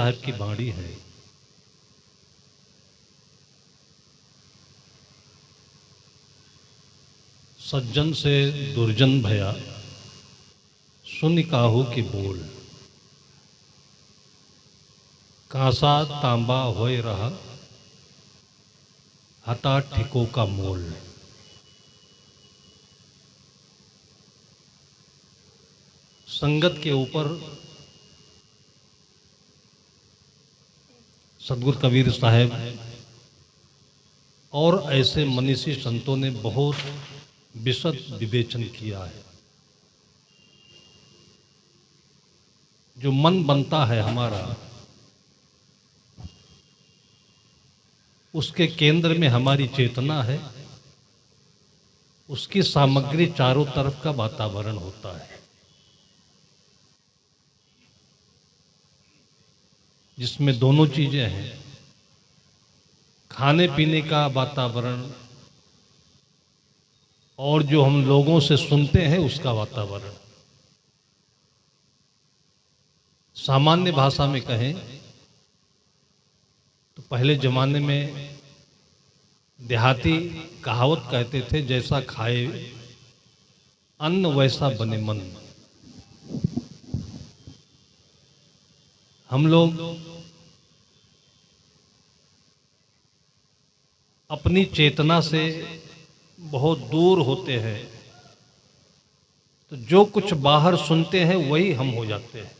साहब की बाणी है। सज्जन से दुर्जन भया, सुन काहू की बोल। कांसा तांबा होए रहा, हता ठिको का मोल। संगत के ऊपर सदगुरु कबीर साहब और ऐसे मनीषी संतों ने बहुत विशद विवेचन किया है। जो मन बनता है हमारा, उसके केंद्र में हमारी चेतना है, उसकी सामग्री चारों तरफ का वातावरण होता है, जिसमें दोनों चीजें हैं, खाने पीने का वातावरण और जो हम लोगों से सुनते हैं उसका वातावरण। सामान्य भाषा में कहें तो पहले जमाने में देहाती कहावत कहते थे, जैसा खाए अन्न वैसा बने मन। हम लोग अपनी चेतना से बहुत दूर होते हैं, तो जो कुछ बाहर सुनते हैं वही हम हो जाते हैं।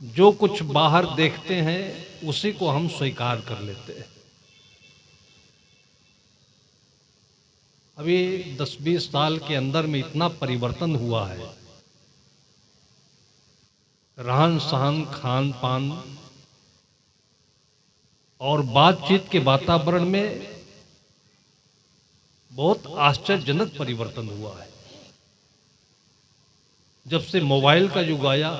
जो कुछ बाहर देखते हैं उसी को हम स्वीकार कर लेते हैं। अभी 10-20 साल के अंदर में इतना परिवर्तन हुआ है, रहन सहन, खान पान और बातचीत के वातावरण में बहुत आश्चर्यजनक परिवर्तन हुआ है। जब से मोबाइल का युग आया,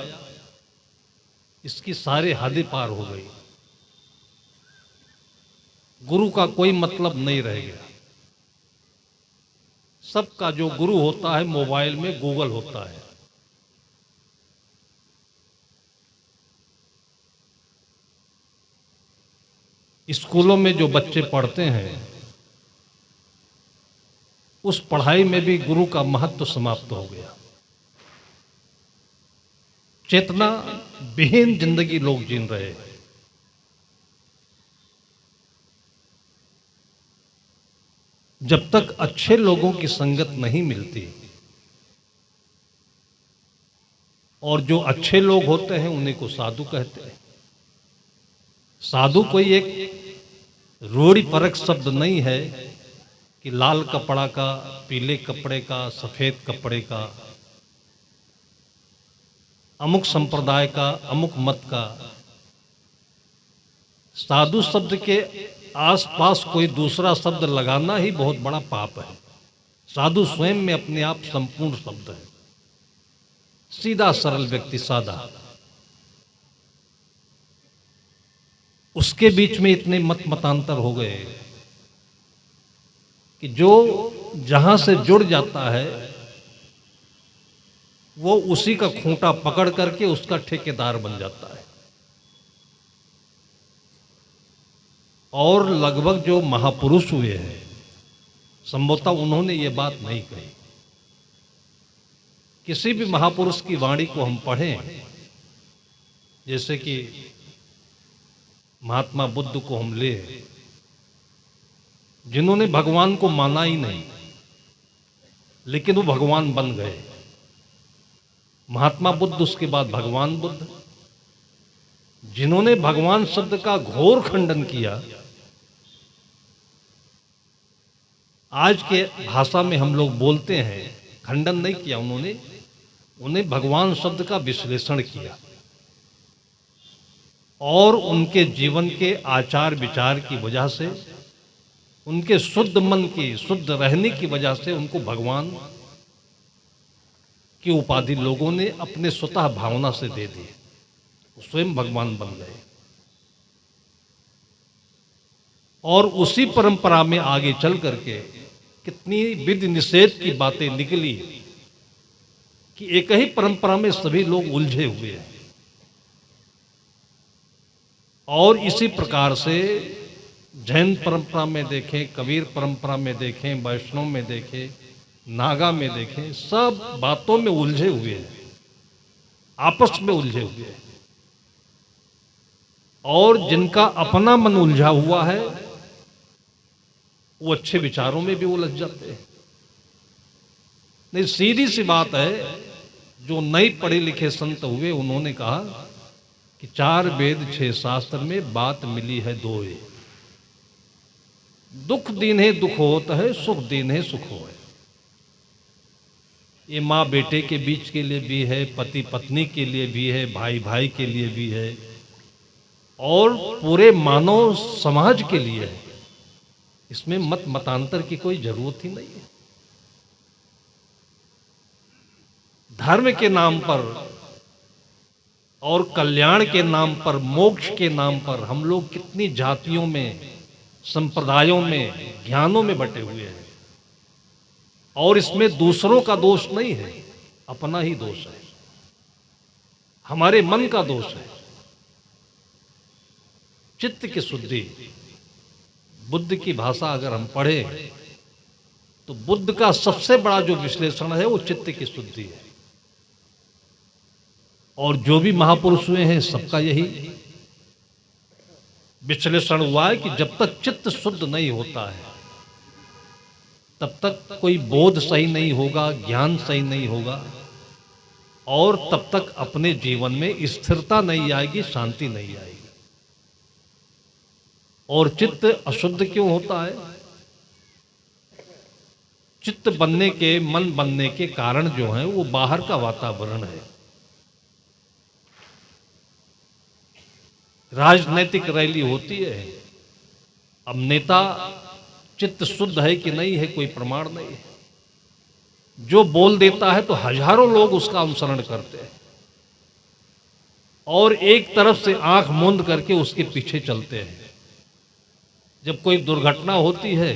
इसकी सारे हदें पार हो गई। गुरु का कोई मतलब नहीं रह गया। सबका जो गुरु होता है मोबाइल में गूगल होता है। स्कूलों में जो बच्चे पढ़ते हैं, उस पढ़ाई में भी गुरु का महत्व समाप्त हो गया। चेतना विहीन जिंदगी लोग जीन रहे हैं। जब तक अच्छे लोगों की संगत नहीं मिलती, और जो अच्छे लोग होते हैं उन्हीं को साधु कहते हैं। साधु कोई एक रोड़ी परख शब्द नहीं है कि लाल कपड़ा का, पीले कपड़े का, सफेद कपड़े का, अमुक संप्रदाय का, अमुक मत का। साधु शब्द के आसपास कोई दूसरा शब्द लगाना ही बहुत बड़ा पाप है। साधु स्वयं में अपने आप संपूर्ण शब्द है। सीधा सरल व्यक्ति साधा। उसके बीच में इतने मतांतर हो गए कि जो जहां से जुड़ जाता है वो उसी का खूंटा पकड़ करके उसका ठेकेदार बन जाता है। और लगभग जो महापुरुष हुए हैं, संभवतः उन्होंने ये बात नहीं कही। किसी भी महापुरुष की वाणी को हम पढ़ें, जैसे कि महात्मा बुद्ध को हम ले, जिन्होंने भगवान को माना ही नहीं, लेकिन वो भगवान बन गए। महात्मा बुद्ध, उसके बाद भगवान बुद्ध, जिन्होंने भगवान शब्द का घोर खंडन किया। आज के भाषा में हम लोग बोलते हैं, खंडन नहीं किया उन्होंने, उन्हें भगवान शब्द का विश्लेषण किया और उनके जीवन के आचार विचार की वजह से, उनके शुद्ध मन की, शुद्ध रहने की वजह से उनको भगवान की उपाधि लोगों ने अपने स्वतः भावना से दे दी। स्वयं भगवान बन गए। और उसी परंपरा में आगे चल करके कितनी विधि निषेध की बातें निकली कि एक ही परंपरा में सभी लोग उलझे हुए हैं। और इसी प्रकार से जैन परंपरा में देखें, कबीर परंपरा में देखें, वैष्णव में देखें, नागा में देखें, सब बातों में उलझे हुए हैं, आपस में उलझे हुए हैं। और जिनका अपना मन उलझा हुआ है वो अच्छे विचारों में भी उलझ जाते हैं। नहीं, सीधी सी बात है, जो नए पढ़े लिखे संत हुए उन्होंने कहा कि 4 वेद 6 शास्त्र में बात मिली है दोए, दुख दीन्हे दुख होता है, सुख दीन्हे सुख होए। ये माँ बेटे के बीच के लिए भी है, पति पत्नी के लिए भी है, भाई भाई के लिए भी है, और पूरे मानव समाज के लिए है। इसमें मत मतांतर की कोई जरूरत ही नहीं है। धर्म के नाम पर और कल्याण के नाम पर, मोक्ष के नाम पर हम लोग कितनी जातियों में, संप्रदायों में, ज्ञानों में बटे हुए हैं। और इसमें दूसरों का दोष नहीं है, अपना ही दोष है, हमारे मन का दोष है। चित्त की शुद्धि, बुद्ध की भाषा अगर हम पढ़ें तो बुद्ध का सबसे बड़ा जो विश्लेषण है वो चित्त की शुद्धि है। और जो भी महापुरुष हुए हैं सबका यही विश्लेषण हुआ है कि जब तक चित्त शुद्ध नहीं होता है तब तक कोई बोध सही नहीं होगा, ज्ञान सही नहीं होगा, और तब तक अपने जीवन में स्थिरता नहीं आएगी, शांति नहीं आएगी। और चित्त अशुद्ध क्यों होता है? चित्त बनने के, मन बनने के कारण जो है वो बाहर का वातावरण है। राजनीतिक रैली होती है, अब नेता चित्त शुद्ध है कि नहीं है कोई प्रमाण नहीं है। जो बोल देता है तो हजारों लोग उसका अनुसरण करते हैं और एक तरफ से आंख मूंद करके उसके पीछे चलते हैं। जब कोई दुर्घटना होती है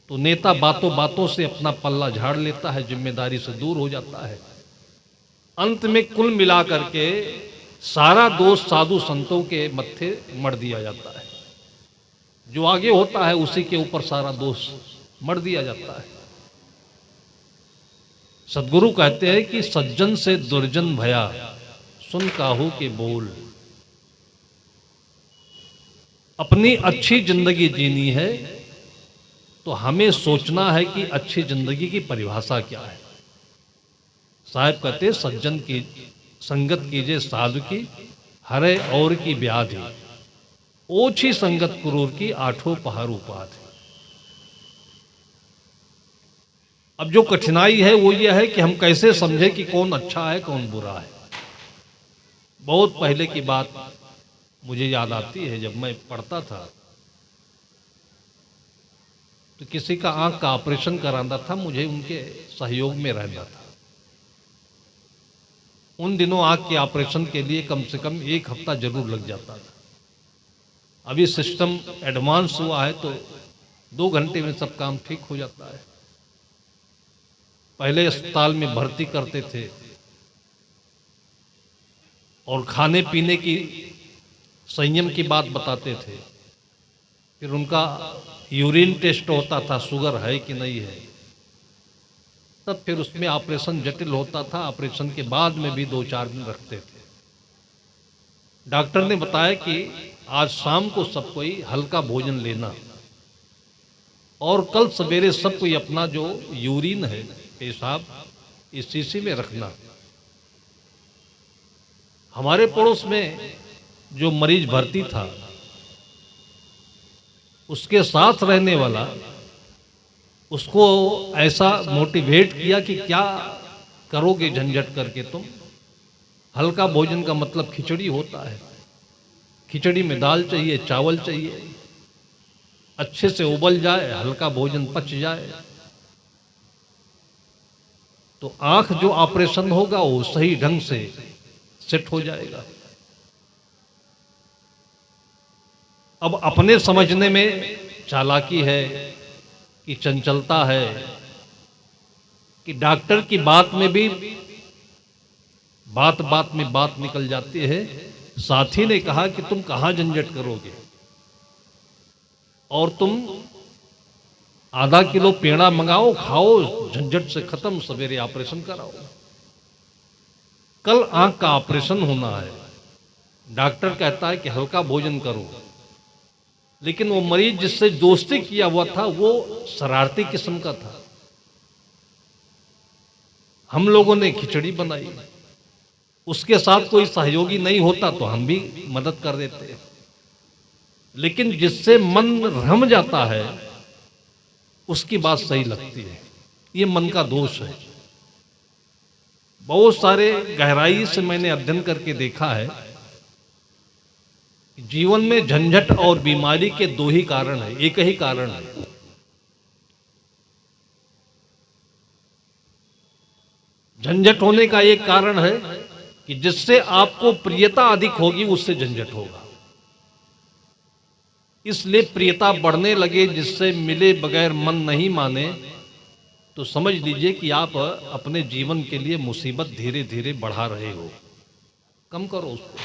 तो नेता बातों बातों से अपना पल्ला झाड़ लेता है, जिम्मेदारी से दूर हो जाता है। अंत में कुल मिलाकर के सारा दोष साधु संतों के मत्थे मढ़ दिया जाता है। जो आगे होता है उसी के ऊपर सारा दोष मढ़ दिया जाता है। सदगुरु कहते हैं कि सज्जन से दुर्जन भया, सुन काहू के बोल। अपनी अच्छी जिंदगी जीनी है तो हमें सोचना है कि अच्छी जिंदगी की परिभाषा क्या है। साहब कहते सज्जन की संगत कीजिए साधु की, हरे और की व्याधि, ओछी संगत क्रूर की, आठों पहाड़ उपाधि। अब जो कठिनाई है वो ये है कि हम कैसे समझे कि कौन अच्छा है कौन बुरा है। बहुत पहले की बात मुझे याद आती है, जब मैं पढ़ता था तो किसी का आंख का ऑपरेशन कराना था, मुझे उनके सहयोग में रहना था। उन दिनों आंख के ऑपरेशन के लिए कम से कम 1 हफ्ता जरूर लग जाता था। अभी सिस्टम एडवांस हुआ है तो 2 घंटे में सब काम ठीक हो जाता है। पहले अस्पताल में भर्ती करते थे और खाने पीने की संयम की बात बताते थे। फिर उनका यूरिन टेस्ट होता था, शुगर है कि नहीं है, तब फिर उसमें ऑपरेशन जटिल होता था। ऑपरेशन के बाद में भी 2-4 दिन रखते थे। डॉक्टर ने बताया कि आज शाम को सब कोई हल्का भोजन लेना और कल सवेरे सब कोई अपना जो यूरिन है, पेशाब, इस शीशी में रखना। हमारे पड़ोस में जो मरीज भर्ती था उसके साथ रहने वाला उसको ऐसा मोटिवेट किया कि क्या करोगे झंझट करके तुम, हल्का भोजन का मतलब खिचड़ी होता है। खिचड़ी में दाल चाहिए, चावल चाहिए, अच्छे से उबल जाए, हल्का भोजन पच जाए तो आंख जो ऑपरेशन होगा वो सही ढंग से सेट हो जाएगा। अब अपने समझने में चालाकी है कि चंचलता है कि डॉक्टर की बात में भी बात बात में बात निकल जाती है साथी ने कहा कि तुम कहाँ झंझट करोगे, और तुम आधा किलो पेड़ा मंगाओ, खाओ, झंझट से खत्म, सवेरे ऑपरेशन कराओ। कल आंख का ऑपरेशन होना है, डॉक्टर कहता है कि हल्का भोजन करो, लेकिन वो मरीज जिससे दोस्ती किया हुआ था वो शरारती किस्म का था। हम लोगों ने खिचड़ी बनाई, उसके साथ कोई सहयोगी नहीं होता तो हम भी मदद कर देते, लेकिन जिससे मन रम जाता है उसकी बात सही लगती है। ये मन का दोष है। बहुत सारे गहराई से मैंने अध्ययन करके देखा है, जीवन में झंझट और बीमारी के दो ही कारण है, एक ही कारण है। झंझट होने का एक कारण है कि जिससे आपको प्रियता अधिक होगी उससे झंझट होगा, इसलिए प्रियता बढ़ने लगे, जिससे मिले बगैर मन नहीं माने, तो समझ लीजिए कि आप अपने जीवन के लिए मुसीबत धीरे धीरे बढ़ा रहे हो। कम करो उसको।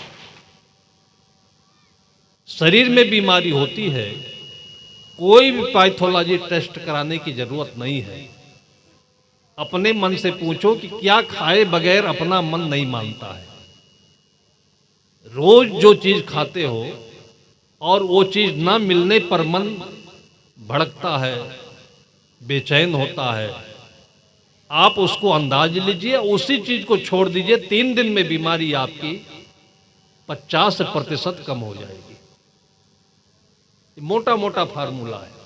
शरीर में बीमारी होती है, कोई भी पैथोलॉजी टेस्ट कराने की जरूरत नहीं है। अपने मन से पूछो कि क्या खाए बगैर अपना मन नहीं मानता है। रोज जो चीज खाते हो और वो चीज ना मिलने पर मन भड़कता है, बेचैन होता है, आप उसको अंदाज लीजिए, उसी चीज को छोड़ दीजिए, 3 दिन में बीमारी आपकी 50% कम हो जाएगी। मोटा मोटा फार्मूला है।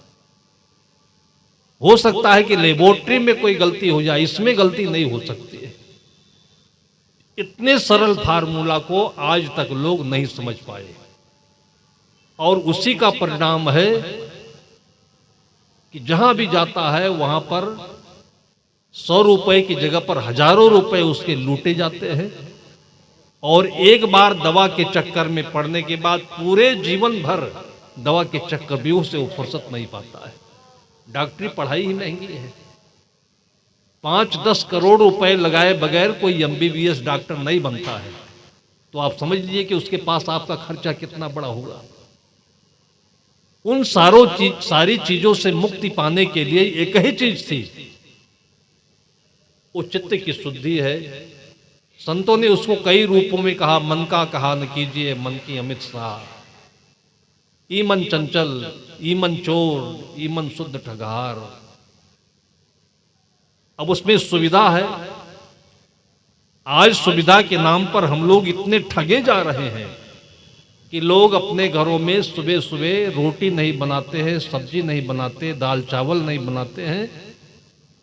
हो सकता है कि लेबोरेटरी में कोई गलती हो जाए, इसमें गलती नहीं हो सकती है। इतने सरल फार्मूला को आज तक लोग नहीं समझ पाए, और उसी का परिणाम है कि जहां भी जाता है वहां पर 100 रुपए की जगह पर हजारों रुपए उसके लूटे जाते हैं, और एक बार दवा के चक्कर में पड़ने के बाद पूरे जीवन भर दवा के चक्रव्यूह से वो फुर्सत नहीं पाता है। डॉक्टरी पढ़ाई ही महंगी है। 5-10 करोड़ रुपए लगाए बगैर कोई MBBS डॉक्टर नहीं बनता है, तो आप समझ लीजिए कि उसके पास आपका खर्चा कितना बड़ा होगा। उन सारी चीजों से मुक्ति पाने के लिए एक ही चीज थी, वो चित्त की शुद्धि है। संतों ने उसको कई रूपों में कहा, मन का कहा न कीजिए मन की अमित सा, ई मन चंचल, ई मन चोर, ई मन शुद्ध ठगार। अब उसमें सुविधा है। आज सुविधा के नाम पर हम लोग इतने ठगे जा रहे हैं कि लोग अपने घरों में सुबह सुबह रोटी नहीं बनाते हैं, सब्जी नहीं बनाते, दाल चावल नहीं बनाते हैं,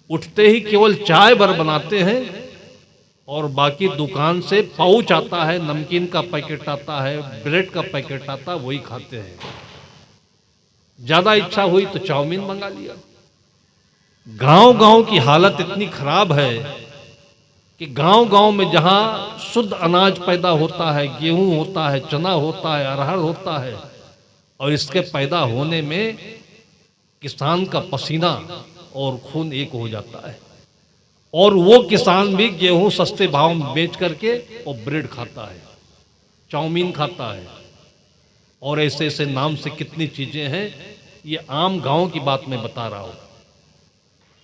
उठते ही केवल चाय भर बनाते हैं, और बाकी दुकान से पाउच आता है, नमकीन का पैकेट आता है, ब्रेड का पैकेट आता है, वही खाते हैं। ज्यादा इच्छा हुई तो चाउमीन मंगा लिया। गांव गांव की हालत इतनी खराब है कि गांव गांव में जहां शुद्ध अनाज पैदा होता है, गेहूं होता है, चना होता है, अरहर होता है, और इसके पैदा होने में किसान का पसीना और खून एक हो जाता है, और वो किसान भी गेहूं सस्ते भाव में बेच करके और ब्रेड खाता है, चाउमीन खाता है, और ऐसे ऐसे नाम से कितनी चीजें हैं। ये आम गांव की बात मैं बता रहा हूं।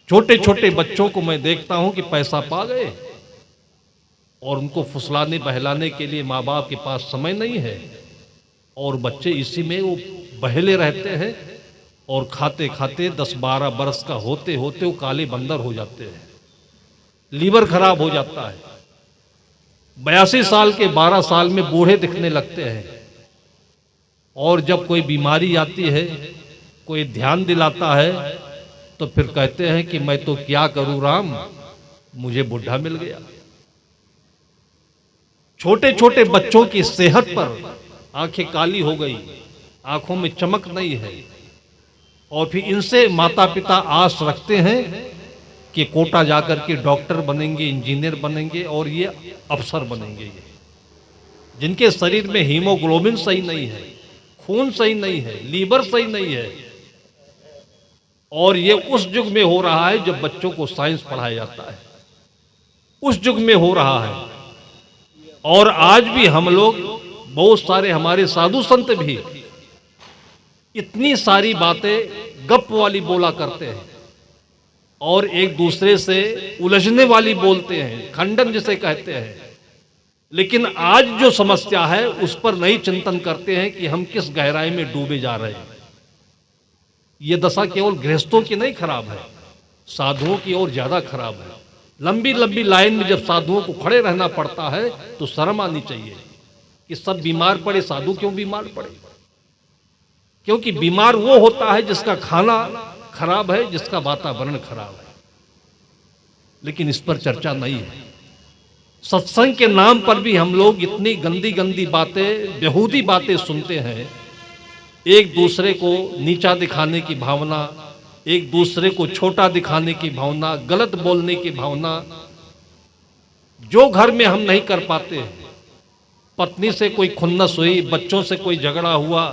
छोटे छोटे बच्चों को मैं देखता हूं कि पैसा पा गए और उनको फुसलाने बहलाने के लिए माँ बाप के पास समय नहीं है, और बच्चे इसी में वो बहले रहते हैं, और खाते खाते 10-12 बरस का होते होते वो काले बंदर हो जाते हैं, लीवर खराब हो जाता है, 82 साल के 12 साल में बूढ़े दिखने लगते हैं। और जब कोई बीमारी आती है, कोई ध्यान दिलाता है, तो फिर कहते हैं कि मैं तो क्या करूं राम, मुझे बुढ़ा मिल गया। छोटे छोटे बच्चों की सेहत पर आंखें काली हो गई, आंखों में चमक नहीं है, और फिर इनसे माता पिता आस रखते हैं कि कोटा जाकर के डॉक्टर बनेंगे, इंजीनियर बनेंगे, और ये अफसर बनेंगे। ये जिनके शरीर में हीमोग्लोबिन सही नहीं है, खून सही नहीं है, लीवर सही नहीं है, और ये उस युग में हो रहा है जब बच्चों को साइंस पढ़ाया जाता है, उस युग में हो रहा है। और आज भी हम लोग बहुत सारे हमारे साधु संत भी इतनी सारी बातें गप वाली बोला करते हैं और एक दूसरे से उलझने वाली बोलते हैं, खंडन जिसे कहते हैं। लेकिन आज जो समस्या है उस पर नहीं चिंतन करते हैं कि हम किस गहराई में डूबे जा रहे हैं। ये दशा केवल गृहस्थों की नहीं खराब है, साधुओं की और ज्यादा खराब है। लंबी लंबी लाइन में जब साधुओं को खड़े रहना पड़ता है तो शर्म आनी चाहिए कि सब बीमार पड़े, साधु क्यों बीमार पड़े? क्योंकि बीमार वो होता है जिसका खाना खराब है, जिसका वातावरण खराब है। लेकिन इस पर चर्चा नहीं है। सत्संग के नाम पर भी हम लोग इतनी गंदी गंदी बातें, बेहूदी बातें सुनते हैं। एक दूसरे को नीचा दिखाने की भावना, एक दूसरे को छोटा दिखाने की भावना, गलत बोलने की भावना, जो घर में हम नहीं कर पाते। पत्नी से कोई खुन्नस हुई, बच्चों से कोई झगड़ा हुआ,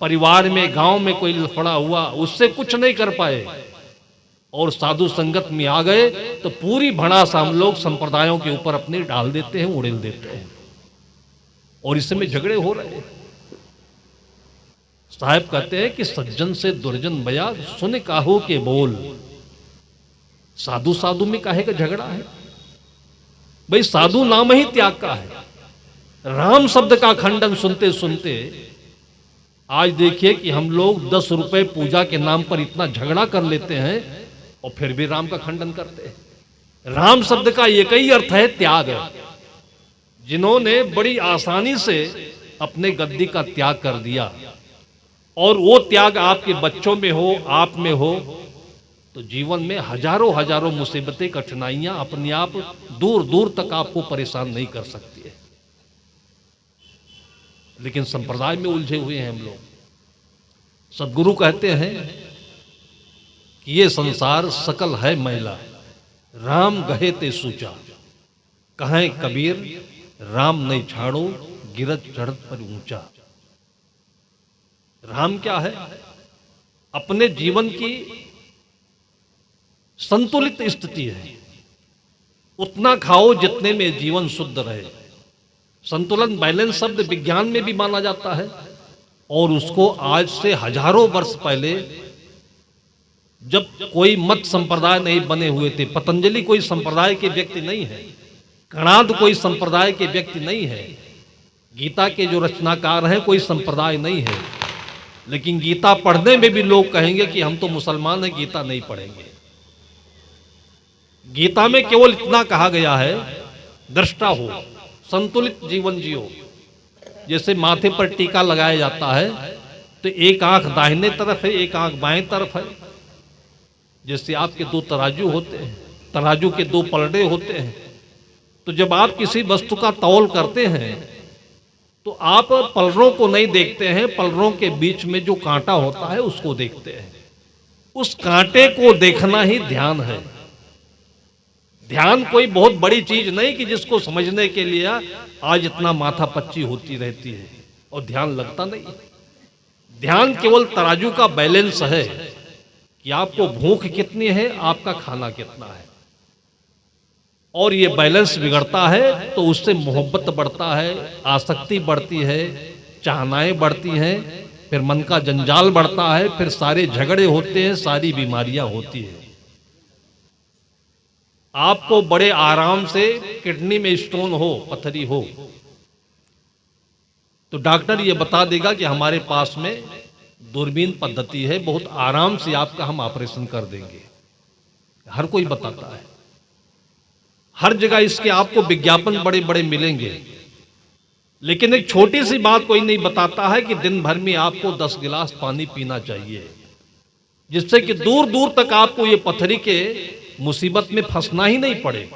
परिवार में गांव में कोई लफड़ा हुआ, उससे कुछ नहीं कर पाए और साधु संगत में आ गए तो पूरी भड़ास हम लोग संप्रदायों के ऊपर अपनी डाल देते हैं, उड़ेल देते हैं और इसमें झगड़े हो रहे हैं। साहब कहते हैं कि सज्जन से दुर्जन बया, सुन काहू के बोल। साधु साधु में काहे का झगड़ा है? भाई साधु नाम ही त्याग का है। राम शब्द का खंडन सुनते सुनते आज देखिए कि हम लोग 10 रुपए पूजा के नाम पर इतना झगड़ा कर लेते हैं और फिर भी राम का खंडन करते हैं। राम शब्द का एक ही अर्थ है त्याग। जिन्होंने बड़ी आसानी से अपने गद्दी का त्याग कर दिया और वो त्याग आपके बच्चों में हो, आप में हो, तो जीवन में हजारों हजारों मुसीबतें, कठिनाइयां अपने आप दूर दूर तक आपको परेशान नहीं कर सकती है। लेकिन संप्रदाय में उलझे हुए हैं हम लोग। सदगुरु कहते हैं कि ये संसार सकल है मैला, राम गहे ते सूचा। कहें कबीर राम नहीं छाड़ो, गिरत चढ़त पर ऊंचा। राम क्या है? अपने जीवन की संतुलित स्थिति है। उतना खाओ जितने में जीवन शुद्ध रहे। संतुलन, बैलेंस शब्द विज्ञान में भी माना जाता है और उसको आज से हजारों वर्ष पहले जब कोई मत संप्रदाय नहीं बने हुए थे, पतंजलि कोई संप्रदाय के व्यक्ति नहीं है, कणाद कोई संप्रदाय के व्यक्ति नहीं है, गीता के जो रचनाकार हैं कोई संप्रदाय नहीं है, लेकिन गीता पढ़ने में भी लोग कहेंगे कि हम तो मुसलमान हैं, गीता नहीं पढ़ेंगे। गीता में केवल इतना कहा गया है, दृष्टा हो, संतुलित जीवन जियो। जैसे माथे पर टीका लगाया जाता है तो एक आंख दाहिने तरफ है, एक आंख बाएं तरफ है। जैसे आपके 2 तराजू होते हैं, तराजू के 2 पलड़े होते हैं, तो जब आप किसी वस्तु का तौल करते हैं तो आप पलड़ों को नहीं देखते हैं, पलड़ों के बीच में जो कांटा होता है उसको देखते हैं। उस कांटे को देखना ही ध्यान है। ध्यान कोई बहुत बड़ी चीज नहीं कि जिसको समझने के लिए आज इतना माथा पच्ची होती रहती है और ध्यान लगता नहीं। ध्यान केवल तराजू का बैलेंस है कि आपको भूख कितनी है, आपका खाना कितना है, और ये बैलेंस बिगड़ता है तो उससे मोहब्बत बढ़ता है, आसक्ति बढ़ती है, चाहनाएं बढ़ती हैं, फिर मन का जंजाल बढ़ता है, फिर सारे झगड़े होते हैं, सारी बीमारियां होती हैं। आपको बड़े आराम से किडनी में स्टोन हो, पथरी हो, तो डॉक्टर ये बता देगा कि हमारे पास में दूरबीन पद्धति है, बहुत आराम से आपका हम ऑपरेशन कर देंगे। हर कोई बताता है, हर जगह इसके आपको विज्ञापन बड़े बड़े मिलेंगे, लेकिन एक छोटी सी बात कोई नहीं बताता है कि दिन भर में आपको 10 गिलास पानी पीना चाहिए, जिससे कि दूर दूर तक आपको ये पथरी के मुसीबत में फंसना ही नहीं पड़े।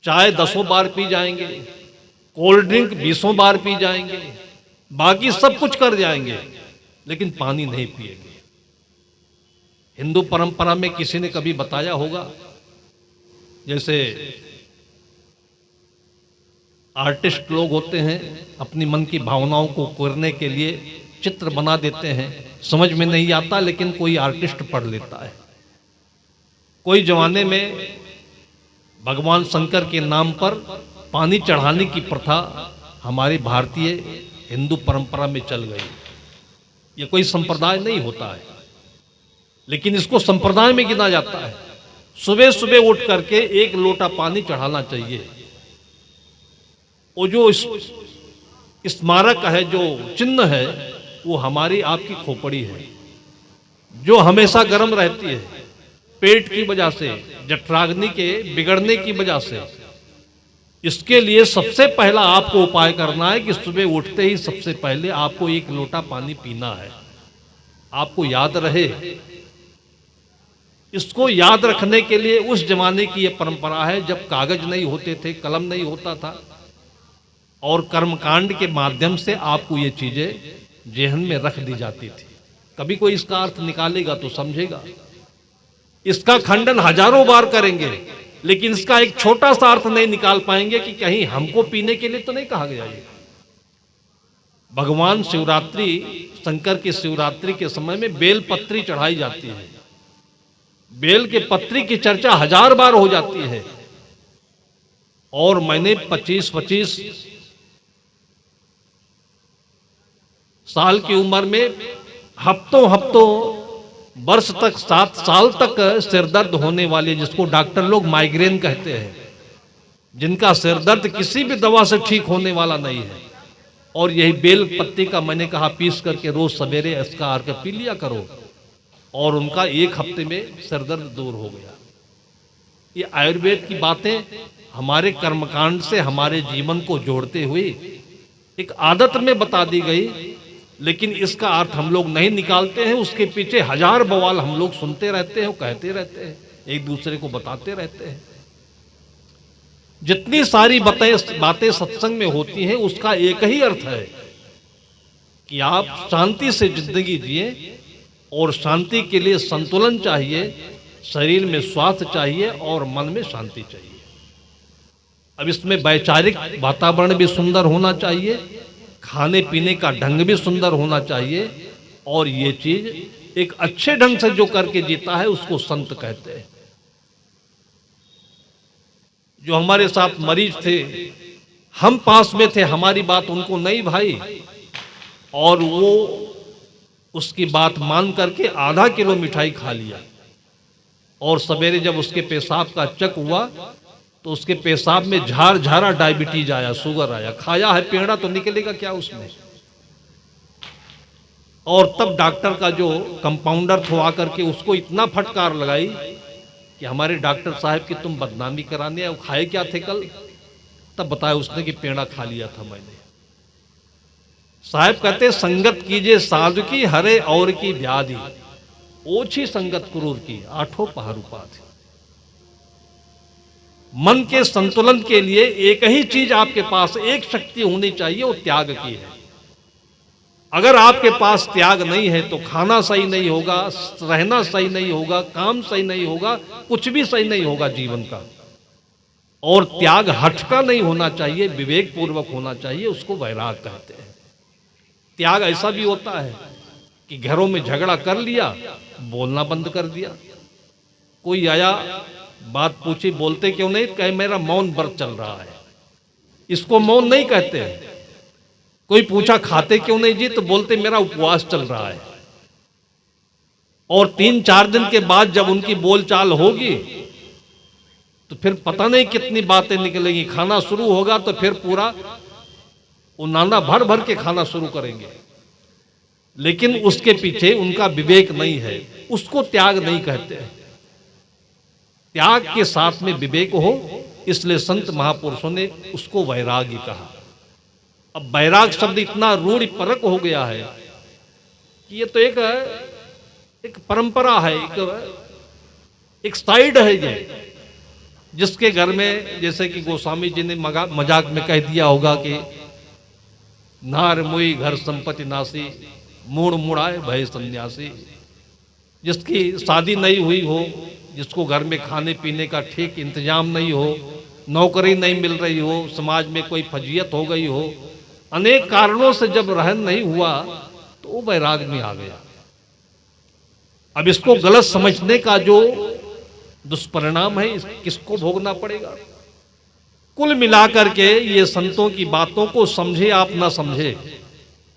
चाय 10 बार पी जाएंगे, कोल्ड ड्रिंक 20 बार पी जाएंगे, बाकी सब कुछ कर जाएंगे, लेकिन पानी नहीं पिएंगे। हिंदू परंपरा में किसी ने कभी बताया होगा, जैसे आर्टिस्ट लोग होते हैं, अपनी मन की भावनाओं को करने के लिए चित्र बना देते हैं, समझ में नहीं आता लेकिन कोई आर्टिस्ट पढ़ लेता है। कोई जमाने में भगवान शंकर के नाम पर पानी चढ़ाने की प्रथा हमारी भारतीय हिंदू परंपरा में चल गई। ये कोई संप्रदाय नहीं होता है, लेकिन इसको संप्रदाय में गिना जाता है। सुबह सुबह उठ करके एक लोटा पानी चढ़ाना चाहिए। वो जो स्मारक है, जो चिन्ह है, वो हमारी आपकी खोपड़ी है, जो हमेशा गर्म रहती है पेट की वजह से, जठराग्नि के बिगड़ने की वजह से। इसके लिए सबसे पहला आपको उपाय करना है कि सुबह उठते ही सबसे पहले आपको एक लोटा पानी पीना है। आपको याद रहे, इसको याद रखने के लिए उस जमाने की यह परंपरा है जब कागज नहीं होते थे, कलम नहीं होता था, और कर्मकांड के माध्यम से आपको ये चीजें जेहन में रख दी जाती थी। कभी कोई इसका अर्थ निकालेगा तो समझेगा, इसका खंडन हजारों बार करेंगे, लेकिन इसका एक छोटा सा अर्थ नहीं निकाल पाएंगे कि कहीं हमको पीने के लिए तो नहीं कहा गया। ये भगवान शिवरात्रि, शंकर की शिवरात्रि के समय में बेल पत्री चढ़ाई जाती है। बेल के पत्री की चर्चा हजार बार हो जाती है, और मैंने 25-25 साल की उम्र में हफ्तों वर्ष तक, 7 साल तक सिरदर्द होने वाले, जिसको डॉक्टर लोग माइग्रेन कहते हैं, जिनका सिरदर्द किसी भी दवा से ठीक होने वाला नहीं है, और यही बेल पत्ती का मैंने कहा पीस करके रोज सवेरे इसका अर्घ पी लिया करो, और उनका 1 हफ्ते में सिरदर्द दूर हो गया। ये आयुर्वेद की बातें हमारे कर्मकांड से हमारे जीवन को जोड़ते हुए एक आदत में बता दी गई, लेकिन इसका अर्थ हम लोग नहीं निकालते हैं। उसके पीछे हजार बवाल हम लोग सुनते रहते हैं, कहते रहते हैं, एक दूसरे को बताते रहते हैं। जितनी सारी बातें सत्संग में होती हैं, उसका एक ही अर्थ है कि आप शांति से जिंदगी जिए, और शांति के लिए संतुलन चाहिए, शरीर में स्वास्थ्य चाहिए और मन में शांति चाहिए। अब इसमें वैचारिक वातावरण भी सुंदर होना चाहिए, खाने पीने का ढंग भी सुंदर होना चाहिए, और ये चीज एक अच्छे ढंग से जो करके जीता है उसको संत कहते हैं। जो हमारे साथ मरीज थे, हम पास में थे, हमारी बात उनको नहीं भाई, और वो उसकी बात मान करके आधा किलो मिठाई खा लिया, और सवेरे जब उसके पेशाब का चेक हुआ तो उसके पेशाब में झारा डायबिटीज आया, शुगर आया। खाया है पेड़ा तो निकलेगा क्या उसमें। और तब डॉक्टर का जो कंपाउंडर था आकर के उसको इतना फटकार लगाई कि हमारे डॉक्टर साहब की तुम बदनामी कराने आए, खाए क्या थे कल। तब बताया उसने कि पेड़ा खा लिया था मैंने। साहब कहते संगत कीजिए साधु की, हरे और की व्याधि, ओछी संगत क्रूर की, 8 पहर उपाधि। मन के संतुलन के लिए एक ही चीज आपके पास, एक शक्ति होनी चाहिए, वो त्याग की है। अगर आपके पास त्याग नहीं है तो खाना सही नहीं होगा, रहना सही नहीं होगा, काम सही नहीं होगा, कुछ भी सही नहीं होगा जीवन का। और त्याग हठ का नहीं होना चाहिए, विवेक पूर्वक होना चाहिए, उसको वैराग कहते हैं। त्याग ऐसा भी होता है कि घरों में झगड़ा कर लिया, बोलना बंद कर दिया। कोई आया, बात पूछी, बोलते क्यों नहीं, कहे मेरा मौन व्रत चल रहा है। इसको मौन नहीं कहते हैं। कोई पूछा खाते क्यों नहीं जी, तो बोलते मेरा उपवास चल रहा है। और 3-4 दिन के बाद जब उनकी बोलचाल होगी तो फिर पता नहीं कितनी बातें निकलेंगी। खाना शुरू होगा तो फिर पूरा उनाना भर भर के खाना शुरू करेंगे, लेकिन उसके पीछे उनका विवेक नहीं है, उसको त्याग नहीं कहते हैं। त्याग के साथ में विवेक हो, इसलिए संत महापुरुषों ने उसको वैराग्य कहा। अब वैराग शब्द इतना रूढ़ परक हो गया है कि ये तो एक परंपरा है, एक साइड है ये, जिसके घर में, जैसे कि गोस्वामी जी ने मजाक में कह दिया होगा कि नार मुई घर संपत्ति नासी, मूड़ मुड़ाए भय सन्यासी। जिसकी शादी नहीं हुई हो, जिसको घर में खाने पीने का ठीक इंतजाम नहीं हो, नौकरी नहीं मिल रही हो, समाज में कोई फजीयत हो गई हो, अनेक कारणों से जब रहन नहीं हुआ तो वो वैराग में आ गया। अब इसको गलत समझने का जो दुष्परिणाम है, किसको भोगना पड़ेगा। कुल मिलाकर के ये संतों की बातों को समझे आप ना समझे,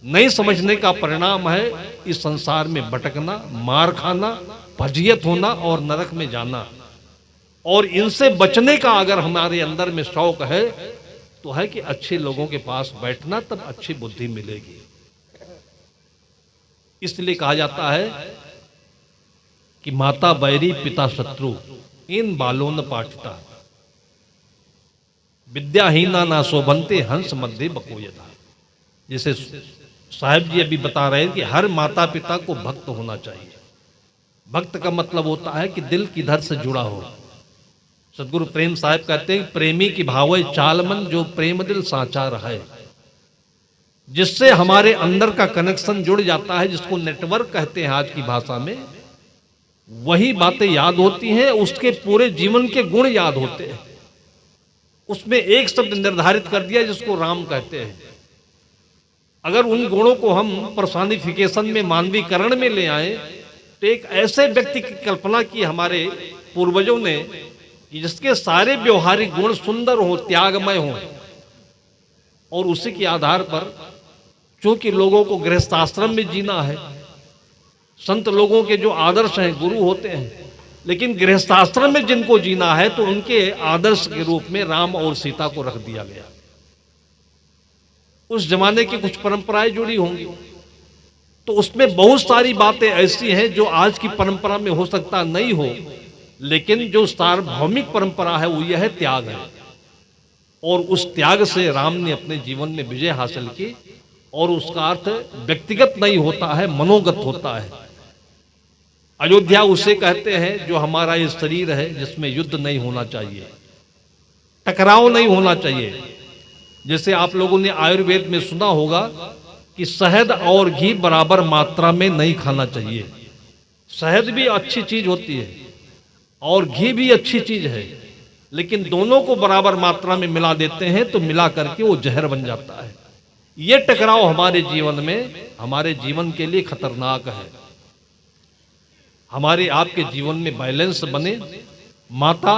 नहीं समझने का परिणाम है इस संसार में भटकना, मार खाना, फजियत होना और नरक में जाना। और इनसे बचने का अगर हमारे अंदर में शौक है तो है कि अच्छे लोगों के पास बैठना, तब अच्छी बुद्धि मिलेगी। इसलिए कहा जाता है कि माता बैरी पिता शत्रु, इन बालों न पाठता, विद्याहीना ना शोभनते हंस मध्य बकोयता। जैसे साहब जी अभी बता रहे हैं कि हर माता पिता को भक्त होना चाहिए। भक्त का मतलब होता है कि दिल किधर से जुड़ा हो। सदगुरु प्रेम साहब कहते हैं प्रेमी की भावे चालमन, जो प्रेम दिल साचा रहे। जिससे हमारे अंदर का कनेक्शन जुड़ जाता है, जिसको नेटवर्क कहते हैं आज की भाषा में, वही बातें याद होती हैं, उसके पूरे जीवन के गुण याद होते हैं। उसमें एक शब्द निर्धारित कर दिया जिसको राम कहते हैं। अगर उन गुणों को हम पर्सोनिफिकेशन में, मानवीकरण में ले आए तो एक ऐसे व्यक्ति की कल्पना की हमारे पूर्वजों ने कि जिसके सारे व्यवहारिक गुण सुंदर हों, त्यागमय हों, और उसी के आधार पर, चूंकि लोगों को गृहस्थाश्रम में जीना है, संत लोगों के जो आदर्श हैं गुरु होते हैं, लेकिन गृहस्थाश्रम में जिनको जीना है तो उनके आदर्श के रूप में राम और सीता को रख दिया गया। उस जमाने की कुछ परंपराएं जुड़ी होंगी, तो उसमें बहुत सारी बातें ऐसी हैं जो आज की परंपरा में हो सकता नहीं हो, लेकिन जो सार्वभौमिक परंपरा है वो यह है त्याग है। और उस त्याग से राम ने अपने जीवन में विजय हासिल की, और उसका अर्थ व्यक्तिगत नहीं होता है, मनोगत होता है। अयोध्या उसे कहते हैं जो हमारा ये शरीर है जिसमें युद्ध नहीं होना चाहिए, टकराव नहीं होना चाहिए। जैसे आप लोगों ने आयुर्वेद में सुना होगा कि शहद और घी बराबर मात्रा में नहीं खाना चाहिए। शहद भी अच्छी चीज होती है और घी भी अच्छी चीज है, लेकिन दोनों को बराबर मात्रा में मिला देते हैं तो मिला करके वो जहर बन जाता है। ये टकराव हमारे जीवन में, हमारे जीवन के लिए खतरनाक है। हमारे आपके जीवन में बैलेंस बने, माता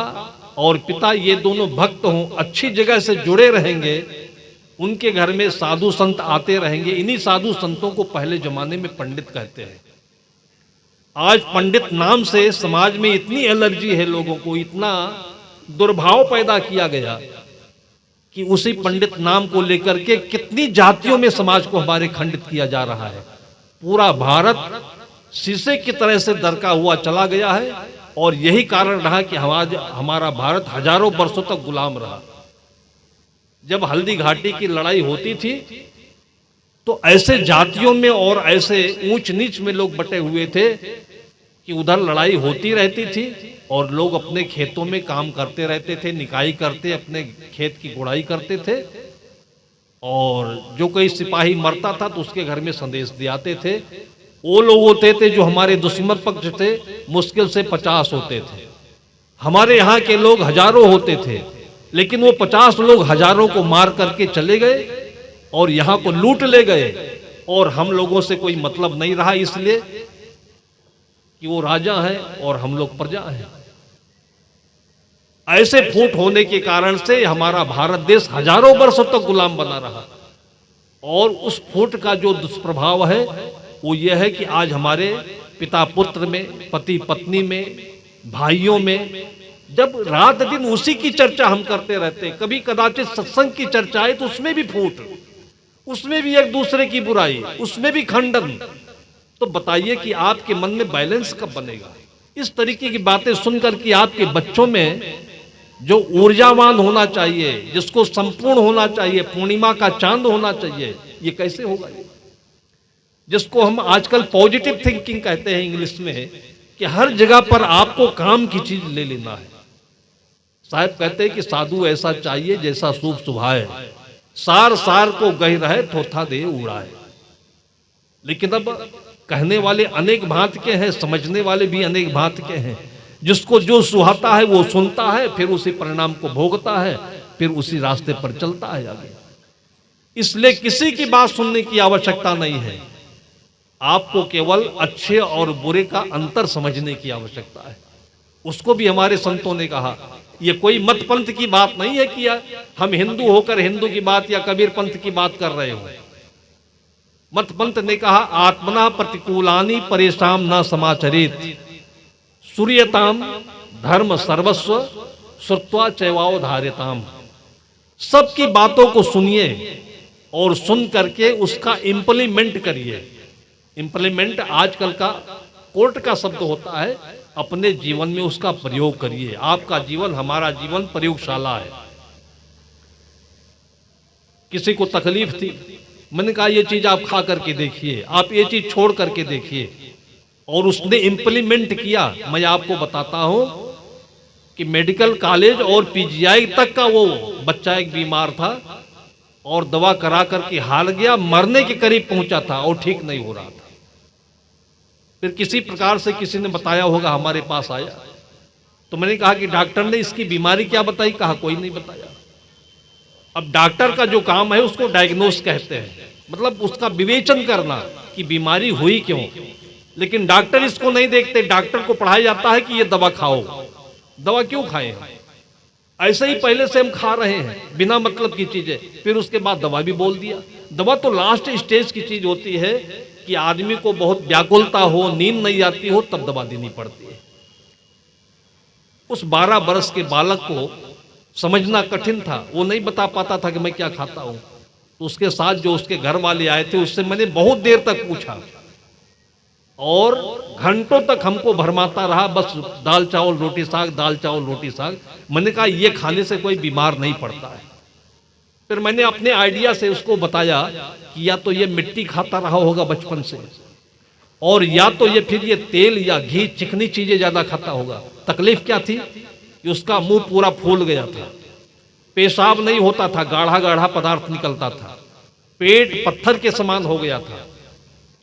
और पिता ये दोनों भक्त हों, अच्छी जगह से जुड़े रहेंगे, उनके घर में साधु संत आते रहेंगे। इन्हीं साधु संतों को पहले जमाने में पंडित कहते हैं। आज पंडित नाम से समाज में इतनी एलर्जी है, लोगों को इतना दुर्भाव पैदा किया गया कि उसी पंडित नाम को लेकर के कितनी जातियों में समाज को हमारे खंडित किया जा रहा है। पूरा भारत शीशे की तरह से दरका हुआ चला गया है, और यही कारण रहा कि हमारा भारत हजारों वर्षों तक गुलाम रहा। जब हल्दी घाटी की लड़ाई होती थी तो ऐसे जातियों में और ऐसे ऊंच नीच में लोग बटे हुए थे कि उधर लड़ाई होती रहती थी और लोग अपने खेतों में काम करते रहते थे, निकाई करते, अपने खेत की गुड़ाई करते थे, और जो कोई सिपाही मरता था तो उसके घर में संदेश दे आते थे। वो लोग होते थे जो हमारे दुश्मन पक्ष थे, मुश्किल से 50 होते थे। हमारे यहाँ के लोग हजारों होते थे, लेकिन वो 50 लोग हजारों को मार करके चले गए और यहाँ को लूट ले गए, और हम लोगों से कोई मतलब नहीं रहा, इसलिए कि वो राजा है और हम लोग प्रजा हैं। ऐसे फूट होने के कारण से हमारा भारत देश हजारों वर्षों तक गुलाम बना रहा। और उस फूट का जो दुष्प्रभाव है वो ये है कि आज हमारे पिता पुत्र में, पति पत्नी में, भाइयों में, जब रात दिन उसी की चर्चा हम करते रहते, कभी कदाचित सत्संग की चर्चा है तो उसमें भी फूट, उसमें भी एक दूसरे की बुराई, उसमें भी खंडन। तो बताइए कि आपके मन में बैलेंस कब बनेगा? इस तरीके की बातें सुनकर कि आपके बच्चों में जो ऊर्जावान होना चाहिए, जिसको संपूर्ण होना चाहिए, पूर्णिमा का चांद होना चाहिए, ये कैसे होगा? जिसको हम आजकल पॉजिटिव थिंकिंग कहते हैं इंग्लिश में, कि हर जगह पर आपको काम की चीज ले लेना है। साहब कहते हैं कि साधु ऐसा चाहिए जैसा सूप सुभाए, सार सार को गह रहे थोथा दे उड़ाए। लेकिन अब कहने वाले अनेक भांत के हैं, समझने वाले भी अनेक भांत के हैं। जिसको जो सुहाता है वो सुनता है, फिर उसी परिणाम को भोगता है, फिर उसी रास्ते पर चलता है आगे। इसलिए किसी की बात सुनने की आवश्यकता नहीं है, आपको केवल अच्छे और बुरे का अंतर समझने की आवश्यकता है। उसको भी हमारे संतों ने कहा ये कोई मत पंथ की बात नहीं है कि हम हिंदू होकर हिंदू की बात या कबीर पंथ की बात कर रहे हो। मत पंथ ने कहा आत्मना प्रतिकूलानी परेशान न समाचरित सूर्यताम धर्म सर्वस्व श्रुत्वा चैवावधार्यताम। सबकी बातों को सुनिए और सुन करके उसका इम्प्लीमेंट करिए। इम्प्लीमेंट आजकल का कोर्ट का शब्द होता है, अपने जीवन में उसका प्रयोग करिए। आपका जीवन, हमारा जीवन प्रयोगशाला है। किसी को तकलीफ थी, मैंने कहा ये चीज आप खा करके देखिए, आप ये चीज छोड़ करके देखिए, और उसने इम्प्लीमेंट किया। मैं आपको बताता हूं कि मेडिकल कॉलेज और पीजीआई तक का वो बच्चा एक बीमार था और दवा करा करके हार गया, मरने के करीब पहुंचा था और ठीक नहीं हो रहा था। फिर किसी प्रकार से किसी ने बताया होगा, हमारे पास आया, तो मैंने कहा कि डॉक्टर ने इसकी बीमारी क्या बताई? कहा कोई नहीं बताया। अब डॉक्टर का जो काम है उसको डायग्नोस कहते हैं, मतलब उसका विवेचन करना कि बीमारी हुई क्यों। लेकिन डॉक्टर इसको नहीं देखते। डॉक्टर को पढ़ाया जाता है कि ये दवा खाओ। दवा क्यों खाएं? ऐसे ही पहले से हम खा रहे हैं बिना मतलब की चीजें, फिर उसके बाद दवा भी बोल दिया। दवा तो लास्ट स्टेज की चीज होती है कि आदमी को बहुत व्याकुलता हो, नींद नहीं आती हो, तब दवा देनी पड़ती है। उस 12 वर्ष के बालक को समझना कठिन था, वो नहीं बता पाता था कि मैं क्या खाता हूं। तो उसके साथ जो उसके घर वाले आए थे, उससे मैंने बहुत देर तक पूछा और घंटों तक हमको भरमाता रहा, बस दाल चावल रोटी साग, दाल चावल रोटी साग। मैंने कहा ये खाने से कोई बीमार नहीं पड़ता है। फिर मैंने अपने आइडिया से उसको बताया कि या तो ये मिट्टी खाता रहा होगा बचपन से, और या तो ये फिर ये तेल या घी चिकनी चीजें ज्यादा खाता होगा। तकलीफ क्या थी कि उसका मुंह पूरा फूल गया था, पेशाब नहीं होता था, गाढ़ा गाढ़ा पदार्थ निकलता था, पेट पत्थर के समान हो गया था।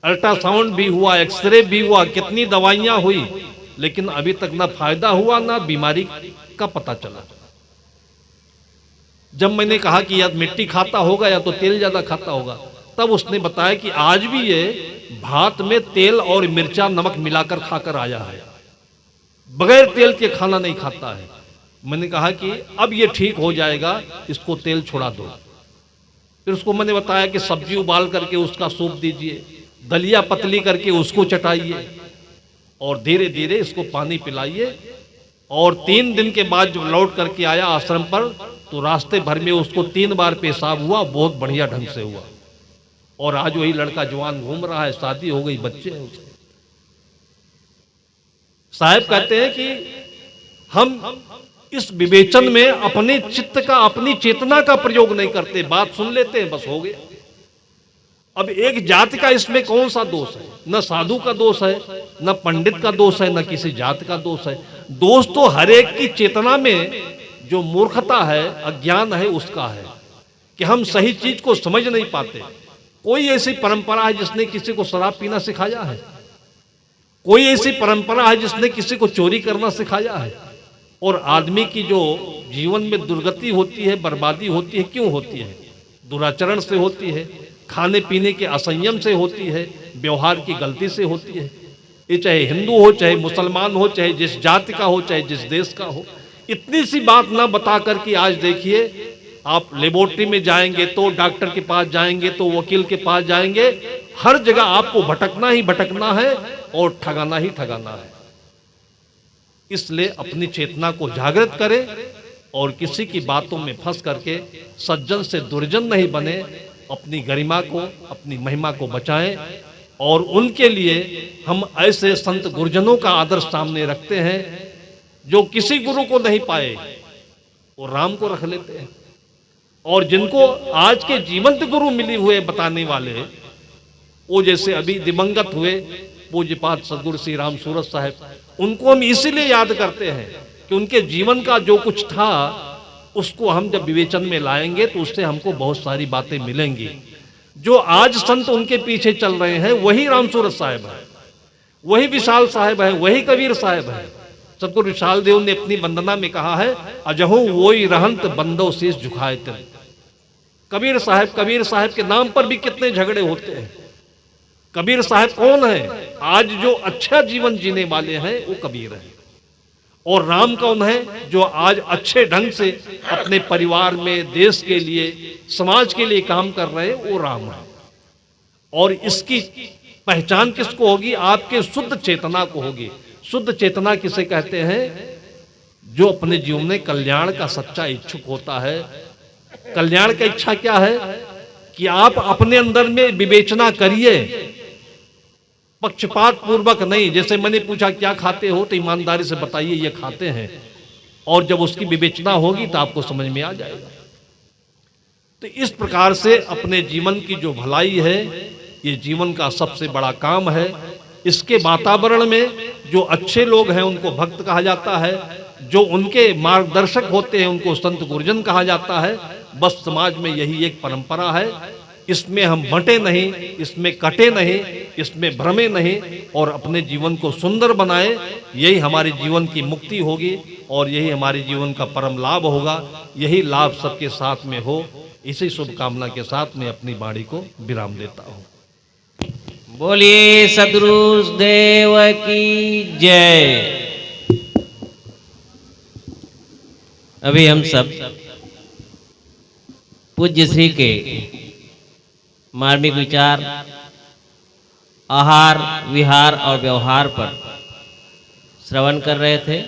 अल्ट्रासाउंड भी हुआ, एक्सरे भी हुआ, कितनी दवाइयां हुई, लेकिन अभी तक ना फायदा हुआ ना बीमारी का पता चला। जब मैंने कहा कि या मिट्टी खाता होगा या तो तेल ज्यादा खाता होगा, तब उसने बताया कि आज भी ये भात में तेल और मिर्चा नमक मिलाकर खाकर आया है, बगैर तेल के खाना नहीं खाता है। मैंने कहा कि अब ये ठीक हो जाएगा, इसको तेल छुड़ा दो। फिर उसको मैंने बताया कि सब्जी उबाल करके उसका सूप दीजिए, दलिया पतली करके उसको चटाइए और धीरे धीरे इसको पानी पिलाइए। और 3 दिन के बाद जब लौट करके आया आश्रम पर, तो रास्ते भर में उसको 3 बार पेशाब हुआ, बहुत बढ़िया ढंग से हुआ। और आज वही लड़का जवान घूम रहा है, शादी हो गई, बच्चे हैं उसके। साहब कहते हैं कि हम इस विवेचन में अपने चित्त का, अपनी चेतना का प्रयोग नहीं करते, बात सुन लेते हैं, बस हो गया। अब एक जाति का इसमें कौन सा दोष है? न साधु का दोष है, न पंडित का दोष है, न किसी जात का दोष है। दोष तो हर एक की चेतना में जो मूर्खता है, अज्ञान है, उसका है कि हम सही चीज को समझ नहीं पाते। कोई ऐसी परंपरा है जिसने किसी को शराब पीना सिखाया है? कोई ऐसी परंपरा है जिसने किसी को चोरी करना सिखाया है? और आदमी की जो जीवन में दुर्गति होती है, बर्बादी होती है, क्यों होती है? दुराचरण से होती है, खाने पीने के असंयम से होती है, व्यवहार की गलती से होती है। ये चाहे हिंदू हो, चाहे मुसलमान हो, चाहे जिस जाति का हो, चाहे जिस देश का हो। इतनी सी बात ना बता करके आज देखिए, आप लेबोरेटरी में जाएंगे तो, डॉक्टर के पास जाएंगे तो, वकील के पास जाएंगे, हर जगह आपको भटकना ही भटकना है और ठगाना ही ठगाना है। इसलिए अपनी चेतना को जागृत करें और किसी की बातों में फंस करके सज्जन से दुर्जन नहीं बने। अपनी गरिमा को, अपनी महिमा को बचाएं। और उनके लिए हम ऐसे संत गुरुजनों का आदर्श सामने रखते हैं जो किसी गुरु को नहीं पाए, वो राम को रख लेते हैं। और जिनको आज के जीवंत गुरु मिले हुए बताने वाले, वो जैसे अभी दिवंगत हुए पूज्यपाद सदगुरु श्री राम सूरत साहब, उनको हम इसीलिए याद करते हैं कि उनके जीवन का जो कुछ था उसको हम जब विवेचन में लाएंगे तो उससे हमको बहुत सारी बातें मिलेंगी। जो आज संत उनके पीछे चल रहे हैं वही राम सूरत साहब है, वही विशाल साहब है, वही कबीर साहब है। सतगुरु विशाल देव ने अपनी वंदना में कहा है, अजहू वोई रहंत बंदो शीश झुकाए तिर। कबीर साहब के नाम पर भी कितने झगड़े होते हैं। कबीर साहब कौन है? आज जो अच्छा जीवन जीने वाले हैं वो कबीर है। और राम कौन है? जो आज अच्छे ढंग से अपने परिवार में, देश के लिए, समाज के लिए काम कर रहे हैं, वो राम है। और इसकी पहचान किसको होगी? आपके शुद्ध चेतना को होगी। शुद्ध चेतना किसे कहते हैं? जो अपने जीवन में कल्याण का सच्चा इच्छुक होता है। कल्याण का इच्छा क्या है? कि आप अपने अंदर में विवेचना करिए, पक्षपात पूर्वक नहीं। जैसे मैंने पूछा क्या खाते हो, तो ईमानदारी से बताइए ये खाते हैं, और जब उसकी विवेचना होगी तो आपको समझ में आ जाएगा। तो इस प्रकार से अपने जीवन की जो भलाई है, ये जीवन का सबसे बड़ा काम है। इसके वातावरण में जो अच्छे लोग हैं उनको भक्त कहा जाता है, जो उनके मार्गदर्शक होते हैं उनको संत गुरुजन कहा जाता है। बस समाज में यही एक परंपरा है। इसमें हम बंटे नहीं, इसमें कटे नहीं, इसमें भ्रमे नहीं, और अपने जीवन को सुंदर बनाए। यही हमारे जीवन की मुक्ति होगी और यही हमारे जीवन का परम लाभ होगा। यही लाभ सबके साथ में हो। इसी शुभकामना के साथ मैं अपनी वाणी को विराम देता हूँ। बोलिए सद्गुरु देव की जय। अभी हम सब पूज्य श्री के मार्मिक विचार, आहार, विहार और व्यवहार पर श्रवण कर रहे थे।